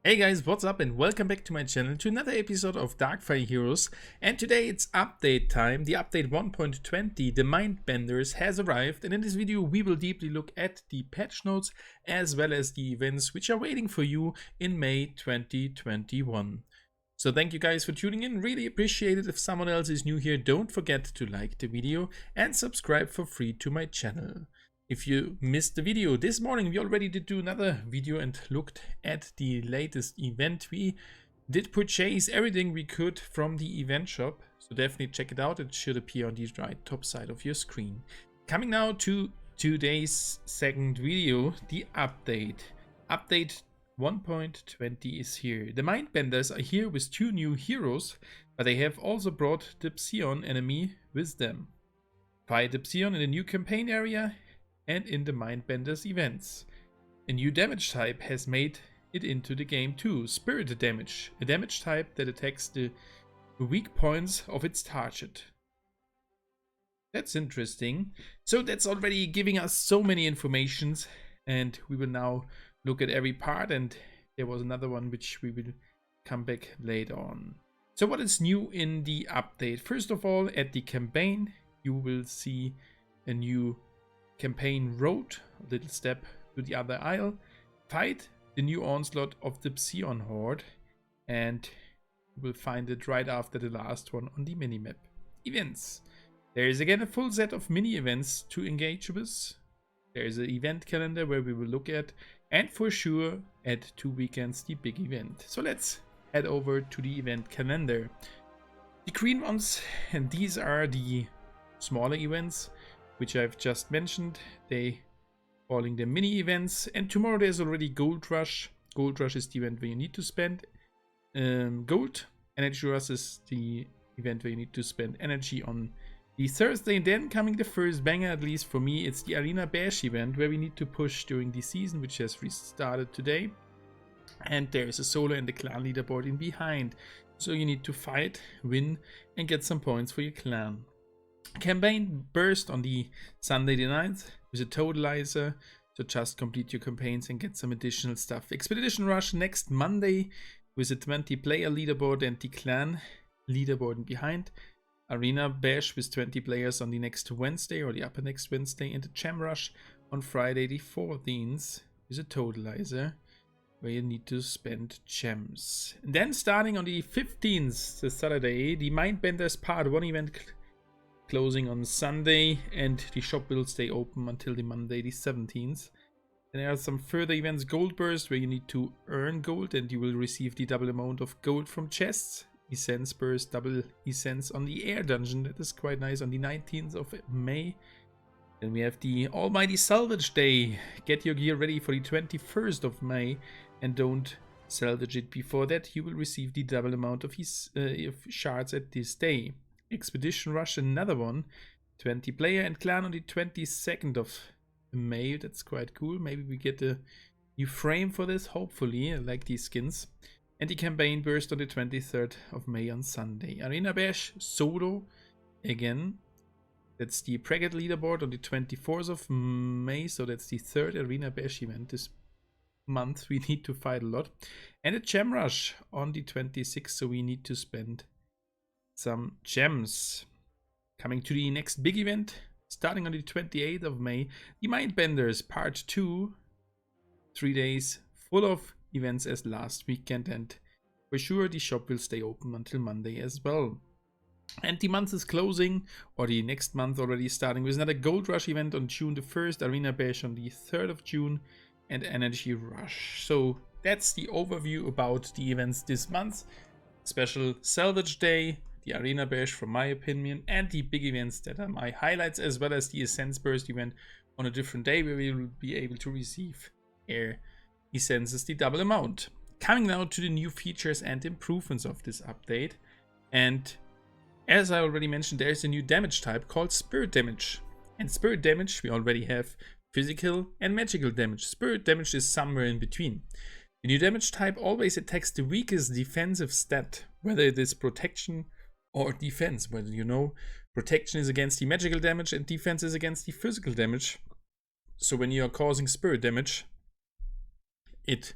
Hey guys, what's up and welcome back to my channel to another episode of Darkfire Heroes. And today it's update time. The update 1.20, the Mindbenders, has arrived, and in this video we will deeply look at the patch notes as well as the events which are waiting for you in May 2021. So thank you guys for tuning in, really appreciate it. If someone else is new here, don't forget to like the video and subscribe for free to my channel. If you missed the video this morning, we already did do another video and looked at the latest event. We did purchase everything we could from the event shop, so definitely check it out. It should appear on the right top side of your screen. Coming now to today's second video, the update. Update 1.20 is here. The Mindbenders are here with two new heroes, but they have also brought the Psion enemy with them. Fight the Psion in the new campaign area and in the Mindbenders events. A new damage type has made it into the game too, Spirit Damage, a damage type that attacks the weak points of its target. That's interesting. So that's already giving us so many informations, and we will now look at every part, and there was another one which we will come back later on. So what is new in the update? First of all, at the campaign you will see a new campaign road, a little step to the other isle. Fight the new onslaught of the Psion horde, and you will find it right after the last one on the minimap. Events. There is again a full set of mini events to engage with. There is an event calendar where we will look at, and for sure at 2 weekends the big event. So let's head over to the event calendar. The green ones, and these are the smaller events which I've just mentioned. They calling them mini events, and tomorrow there's already Gold Rush. Gold Rush is the event where you need to spend gold. Energy Rush is the event where you need to spend energy on the Thursday. And then coming the first banger, at least for me, it's the Arena Bash event where we need to push during the season, which has restarted today. And there is a solo and the clan leaderboard in behind, so you need to fight, win, and get some points for your clan. Campaign burst on the Sunday the 9th with a totalizer, so just complete your campaigns and get some additional stuff. Expedition Rush next Monday with a 20 player leaderboard and the clan leaderboard behind. Arena Bash with 20 players on the next Wednesday or the upper next Wednesday, and the Gem Rush on Friday the 14th with a totalizer where you need to spend gems. And then starting on the 15th, the Saturday, the Mindbenders Part 1 event closing on Sunday, and the shop will stay open until the Monday the 17th. Then there are some further events. Gold Burst, where you need to earn gold and you will receive the double amount of gold from chests. Essence Burst, double essence on the air dungeon, that is quite nice, on the 19th of May. Then we have the Almighty Salvage Day. Get your gear ready for the 21st of May and don't salvage it before that. You will receive the double amount of shards at this day. Expedition Rush, another one, 20 player and clan on the 22nd of May. That's quite cool. Maybe we get a new frame for this, hopefully. I like these skins. And the campaign burst on the 23rd of May on Sunday. Arena Bash solo again. That's the Pregat leaderboard on the 24th of May, so that's the third Arena Bash event this month. We need to fight a lot. And a Gem Rush on the 26th, so we need to spend some gems. Coming to the next big event, starting on the 28th of May, the Mindbenders Part 2. 3 days full of events as last weekend, and for sure the shop will stay open until Monday as well. And the month is closing, or the next month already starting, with another Gold Rush event on June the 1st, Arena Bash on the 3rd of June, and Energy Rush. So that's the overview about the events this month. Special Salvage Day, the Arena Bash from my opinion, and the big events that are my highlights, as well as the Essence Burst event on a different day where we will be able to receive air essences, the double amount. Coming now to the new features and improvements of this update, and as I already mentioned, there is a new damage type called Spirit Damage. And Spirit Damage, we already have physical and magical damage. Spirit Damage is somewhere in between. The new damage type always attacks the weakest defensive stat, whether it is protection or defense. Well, you know, protection is against the magical damage and defense is against the physical damage. So when you are causing spirit damage, it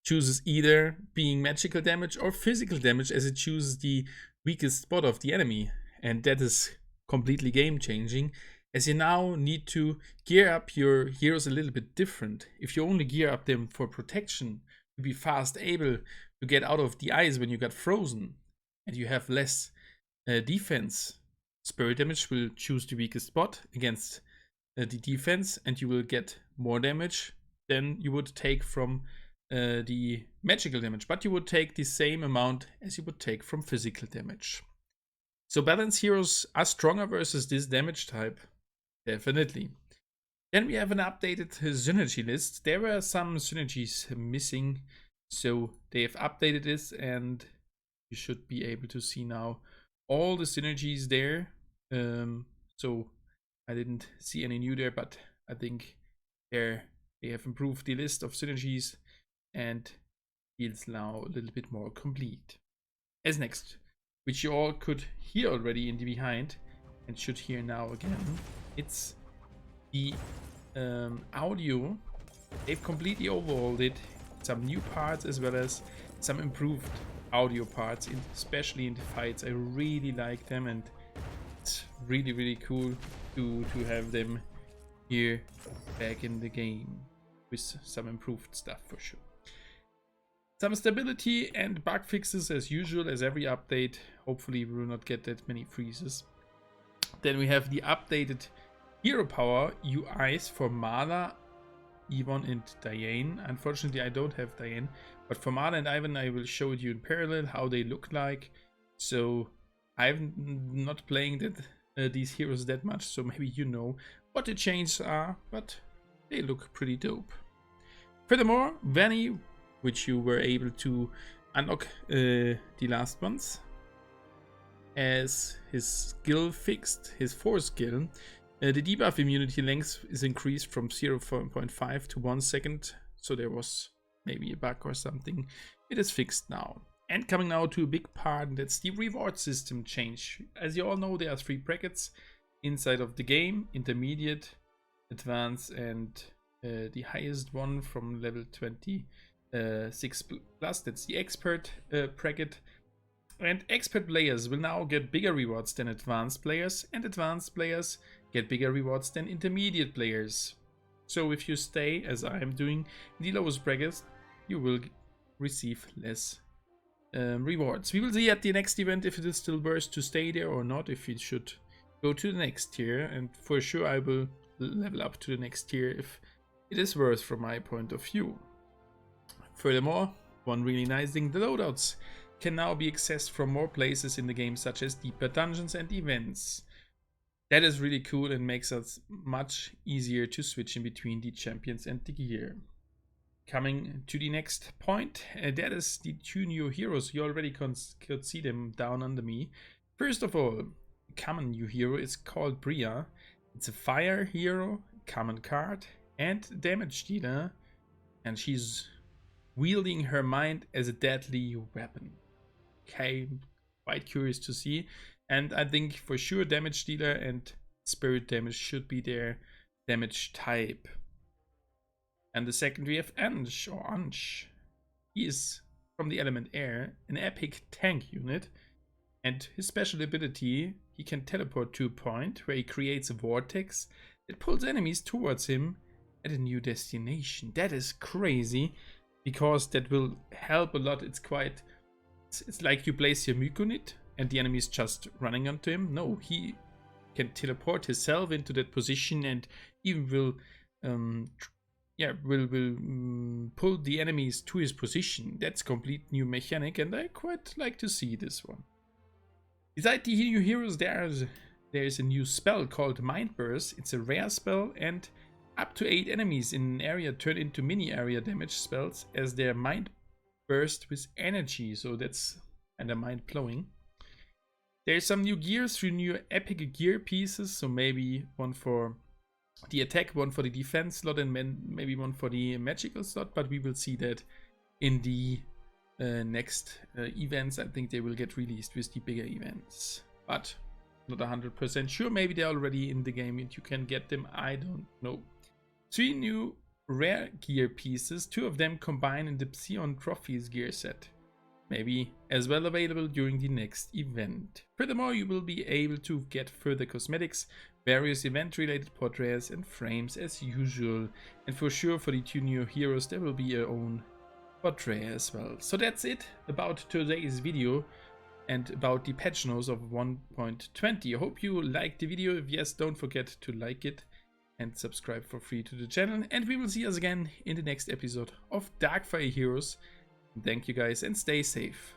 chooses either being magical damage or physical damage, as it chooses the weakest spot of the enemy. And that is completely game changing, as you now need to gear up your heroes a little bit different. If you only gear up them for protection, to be fast able to get out of the ice when you got frozen, and you have less defense, spirit damage will choose the weakest spot against the defense, and you will get more damage than you would take from the magical damage, but you would take the same amount as you would take from physical damage. So balanced heroes are stronger versus this damage type, definitely. Then we have an updated synergy list. There were some synergies missing, so they have updated this, and you should be able to see now all the synergies there. So I didn't see any new there, but I think they have improved the list of synergies and feels now a little bit more complete. As next, which you all could hear already in the behind and should hear now again, it's the audio. They've completely overhauled it. Some new parts as well as some improved audio parts, especially in the fights. I really like them, and it's really cool to have them here back in the game with some improved stuff for sure. Some stability and bug fixes as usual, as every update. Hopefully we will not get that many freezes. Then we have the updated hero power UIs for Mala, Yvonne and Diane. Unfortunately I don't have Diane, but for Mala and Ivan I will show you in parallel how they look like. So I'm not playing these heroes that much, so maybe you know what the changes are, but they look pretty dope. Furthermore, Vanny, which you were able to unlock the last ones, as his skill fixed, his 4th skill. The debuff immunity length is increased from 0.5 to 1 second, so there was maybe a bug or something. It is fixed now. And coming now to a big part, that's the reward system change. As you all know, there are 3 brackets inside of the game: intermediate, advanced, and the highest one from level 26 plus, that's the expert bracket. And expert players will now get bigger rewards than advanced players, and advanced players get bigger rewards than intermediate players. So if you stay, as I am doing, in the lowest brackets, you will receive less rewards. We will see at the next event if it is still worth to stay there or not, if you should go to the next tier, and for sure I will level up to the next tier if it is worth from my point of view. Furthermore, one really nice thing, the loadouts can now be accessed from more places in the game, such as deeper dungeons and events. That is really cool and makes us much easier to switch in between the champions and the gear. Coming to the next point, that is the 2 new heroes. You already could see them down under me. First of all, the common new hero is called Bria. It's a fire hero, common card, and damage dealer, and she's wielding her mind as a deadly weapon. Okay, quite curious to see, and I think for sure damage dealer and spirit damage should be their damage type. And the second we have Ansh, or Ansh. He is from the element air, an epic tank unit, and his special ability, he can teleport to a point where he creates a vortex that pulls enemies towards him at a new destination. That is crazy, because that will help a lot. It's like you place your Mykonid and the enemy is just running onto him. No, he can teleport himself into that position and even will pull the enemies to his position. That's complete new mechanic, and I quite like to see this one. Beside the new heroes, there is a new spell called Mind Burst. It's a rare spell, and up to 8 enemies in an area turn into mini area damage spells as their mind burst with energy, so that's kind of mind blowing. There's some new gears, 3 new epic gear pieces, so maybe one for the attack, one for the defense slot, and maybe one for the magical slot, but we will see that in the next events. I think they will get released with the bigger events, but not 100% sure. Maybe they're already in the game and you can get them, I don't know. 3 new rare gear pieces, 2 of them combined in the Psion Trophies gear set. Maybe as well available during the next event. Furthermore, you will be able to get further cosmetics, various event-related portraits and frames as usual. And for sure, for the 2 new heroes, there will be your own portrait as well. So that's it about today's video and about the patch notes of 1.20. I hope you liked the video. If yes, don't forget to like it and subscribe for free to the channel. And we will see us again in the next episode of Darkfire Heroes. Thank you guys and stay safe.